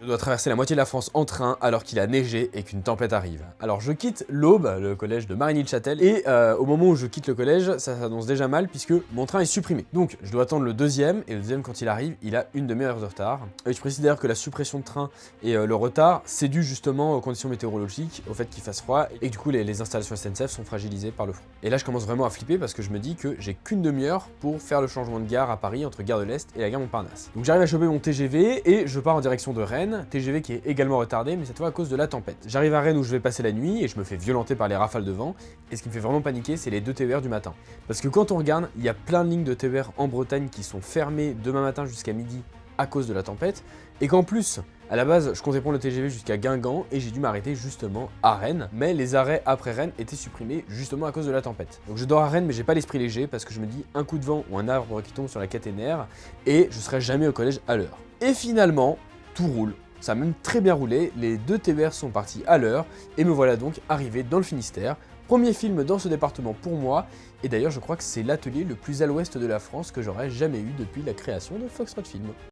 Je dois traverser la moitié de la France en train alors qu'il a neigé et qu'une tempête arrive. Alors je quitte l'Aube, le collège de Marigny-le-Châtel, et au moment où je quitte le collège, ça s'annonce déjà mal puisque mon train est supprimé. Donc je dois attendre le deuxième, et le deuxième quand il arrive, il a une demi-heure de retard. Et je précise d'ailleurs que la suppression de train et le retard, c'est dû justement aux conditions météorologiques, au fait qu'il fasse froid, et que du coup les installations SNCF sont fragilisées par le froid. Et là je commence vraiment à flipper parce que je me dis que j'ai qu'une demi-heure pour faire le changement de gare à Paris entre Gare de l'Est et la gare Montparnasse. Donc j'arrive à choper mon TGV et je pars en direction de Rennes, TGV qui est également retardé, mais cette fois à cause de la tempête. J'arrive à Rennes où je vais passer la nuit et je me fais violenter par les rafales de vent, et ce qui me fait vraiment paniquer, c'est les deux TER du matin. Parce que quand on regarde, il y a plein de lignes de TER en Bretagne qui sont fermées demain matin jusqu'à midi à cause de la tempête, et qu'en plus, à la base, je comptais prendre le TGV jusqu'à Guingamp et j'ai dû m'arrêter justement à Rennes, mais les arrêts après Rennes étaient supprimés justement à cause de la tempête. Donc je dors à Rennes, mais j'ai pas l'esprit léger parce que je me dis un coup de vent ou un arbre qui tombe sur la caténaire et je serai jamais au collège à l'heure. Et finalement, tout roule. Ça a même très bien roulé, les deux TER sont partis à l'heure et me voilà donc arrivé dans le Finistère. Premier film dans ce département pour moi, et d'ailleurs je crois que c'est l'atelier le plus à l'ouest de la France que j'aurais jamais eu depuis la création de Foxtrot Film.